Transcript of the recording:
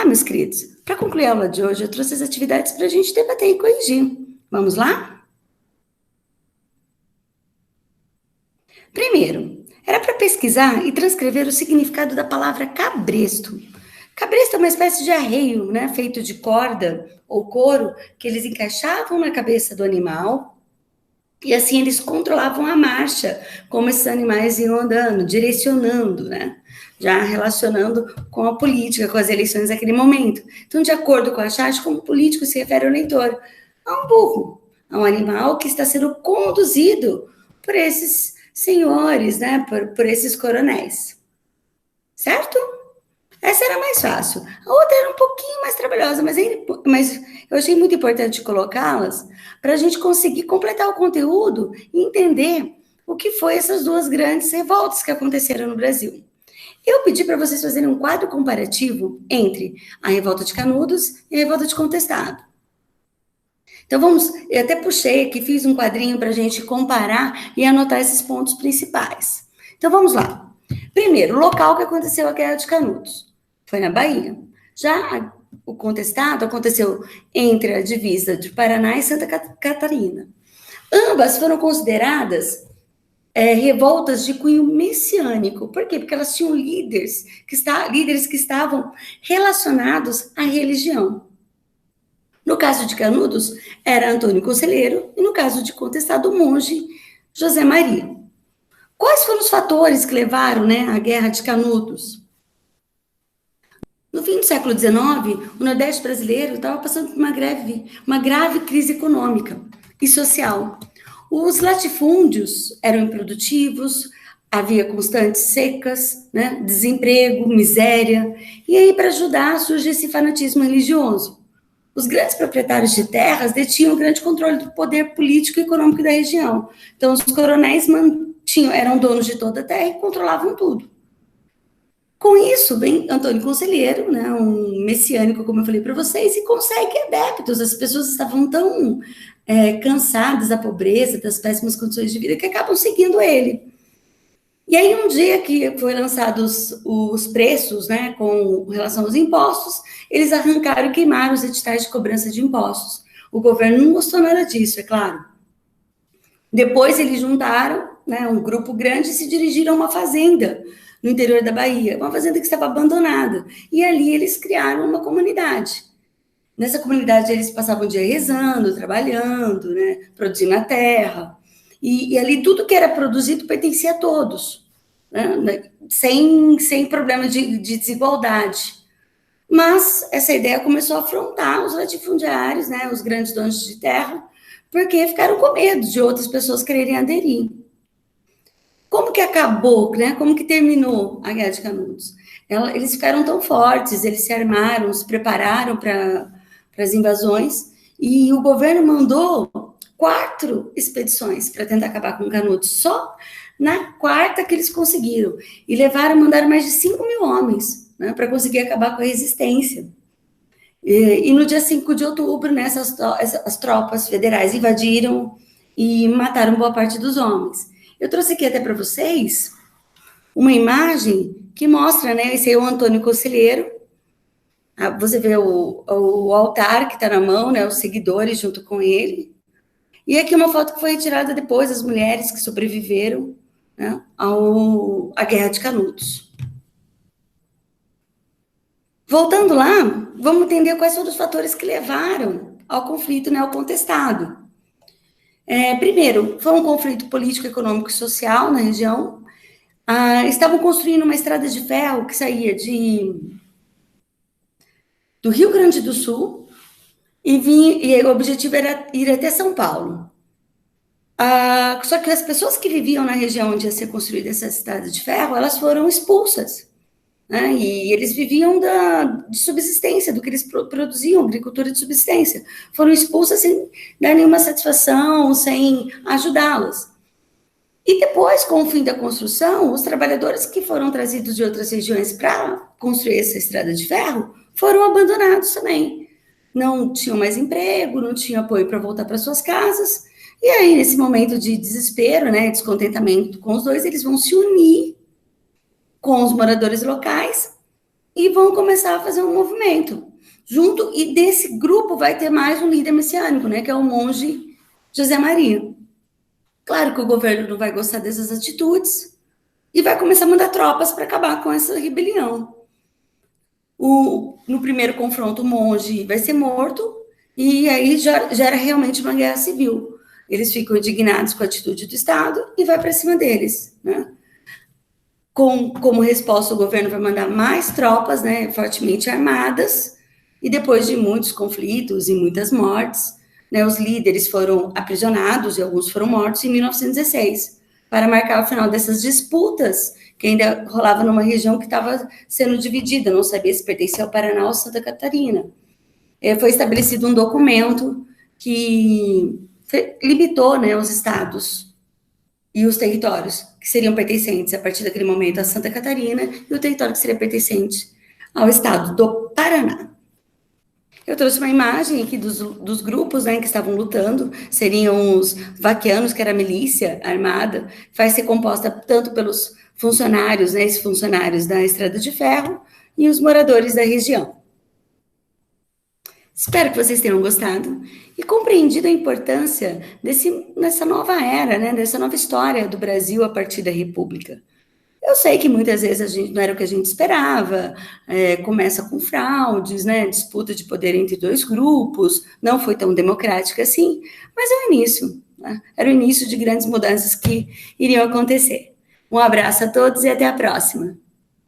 meus queridos, para concluir a aula de hoje, eu trouxe as atividades para a gente debater e corrigir. Vamos lá? Primeiro, era para pesquisar e transcrever o significado da palavra cabresto. Cabresto é uma espécie de arreio, né, feito de corda ou couro, que eles encaixavam na cabeça do animal, e assim eles controlavam a marcha, como esses animais iam andando, direcionando, né? Já relacionando com a política, com as eleições naquele momento. Então, de acordo com a charge, como político se refere ao leitor? A um burro, a um animal que está sendo conduzido por esses senhores, né? Por esses coronéis. Certo? Essa era mais fácil. A outra era um pouquinho mais trabalhosa, mas eu achei muito importante colocá-las para a gente conseguir completar o conteúdo e entender o que foi essas duas grandes revoltas que aconteceram no Brasil. Eu pedi para vocês fazerem um quadro comparativo entre a revolta de Canudos e a revolta de Contestado. Então eu até puxei aqui, fiz um quadrinho para a gente comparar e anotar esses pontos principais. Então vamos lá. Primeiro, o local que aconteceu a Guerra de Canudos. Foi na Bahia. Já o Contestado aconteceu entre a divisa de Paraná e Santa Catarina. Ambas foram consideradas revoltas de cunho messiânico. Por quê? Porque elas tinham líderes que estavam relacionados à religião. No caso de Canudos, era Antônio Conselheiro, e no caso de Contestado, o monge José Maria. Quais foram os fatores que levaram, né, à Guerra de Canudos? No fim do século XIX, o Nordeste brasileiro estava passando por uma grave crise econômica e social. Os latifúndios eram improdutivos, havia constantes secas, né, desemprego, miséria, e aí, para ajudar, surge esse fanatismo religioso. Os grandes proprietários de terras detinham grande controle do poder político e econômico da região. Então, os coronéis eram donos de toda a terra e controlavam tudo. Com isso, vem Antônio Conselheiro, né, um messiânico, como eu falei para vocês, e consegue adeptos. As pessoas estavam tão cansadas da pobreza, das péssimas condições de vida, que acabam seguindo ele. E aí, um dia que foi lançados os preços, né, com relação aos impostos, eles arrancaram e queimaram os editais de cobrança de impostos. O governo não gostou nada disso, é claro. Depois, eles juntaram, né, um grupo grande e se dirigiram a uma fazenda no interior da Bahia, uma fazenda que estava abandonada. E ali eles criaram uma comunidade. Nessa comunidade, eles passavam o dia rezando, trabalhando, né, produzindo a terra. E ali tudo que era produzido pertencia a todos, né, sem problema de desigualdade. Mas essa ideia começou a afrontar os latifundiários, né, os grandes donos de terra, porque ficaram com medo de outras pessoas quererem aderir. Como que acabou, né? Como que terminou a Guerra de Canudos? Eles ficaram tão fortes, eles se armaram, se prepararam para as invasões, e o governo mandou 4 expedições para tentar acabar com Canudos. Só na quarta que eles conseguiram. E mandaram mais de 5.000 homens, né, para conseguir acabar com a resistência. E no dia 5 de outubro, né, as tropas federais invadiram e mataram boa parte dos homens. Eu trouxe aqui até para vocês uma imagem que mostra, né, esse é o Antônio Conselheiro. Você vê o altar que está na mão, né, os seguidores junto com ele. E aqui uma foto que foi retirada depois das mulheres que sobreviveram, né, à Guerra de Canudos. Voltando lá, vamos entender quais foram os fatores que levaram ao conflito, né, ao Contestado. Primeiro, foi um conflito político, econômico e social na região. Estavam construindo uma estrada de ferro que saía do Rio Grande do Sul e o objetivo era ir até São Paulo. Só que as pessoas que viviam na região onde ia ser construída essa estrada de ferro, elas foram expulsas, né? E eles viviam de subsistência, do que eles produziam, agricultura de subsistência. Foram expulsas sem dar nenhuma satisfação, sem ajudá-las. E depois, com o fim da construção, os trabalhadores que foram trazidos de outras regiões para construir essa estrada de ferro foram abandonados também. Não tinham mais emprego, não tinham apoio para voltar para suas casas. E aí, nesse momento de desespero, né, descontentamento com os dois, eles vão se unir com os moradores locais e vão começar a fazer um movimento junto, e desse grupo vai ter mais um líder messiânico, né, que é o monge José Maria. Claro que o governo não vai gostar dessas atitudes e vai começar a mandar tropas para acabar com essa rebelião. No primeiro confronto, o monge vai ser morto, e aí gera realmente uma guerra civil. Eles ficam indignados com a atitude do Estado e vai para cima deles, né? Como resposta, o governo vai mandar mais tropas, né, fortemente armadas, e depois de muitos conflitos e muitas mortes, né, os líderes foram aprisionados e alguns foram mortos em 1916, para marcar o final dessas disputas, que ainda rolava numa região que estava sendo dividida, não sabia se pertencia ao Paraná ou Santa Catarina. Foi estabelecido um documento que limitou, né, os estados e os territórios que seriam pertencentes, a partir daquele momento, a Santa Catarina, e o território que seria pertencente ao estado do Paraná. Eu trouxe uma imagem aqui dos grupos, né, que estavam lutando, seriam os vaquianos, que era a milícia armada, vai ser composta tanto pelos funcionários, né, esses funcionários da Estrada de Ferro, e os moradores da região. Espero que vocês tenham gostado e compreendido a importância dessa nova era, né, dessa nova história do Brasil a partir da República. Eu sei que muitas vezes a gente não era o que a gente esperava, começa com fraudes, né, disputa de poder entre dois grupos, não foi tão democrática assim, mas é o início, né? Era o início de grandes mudanças que iriam acontecer. Um abraço a todos e até a próxima.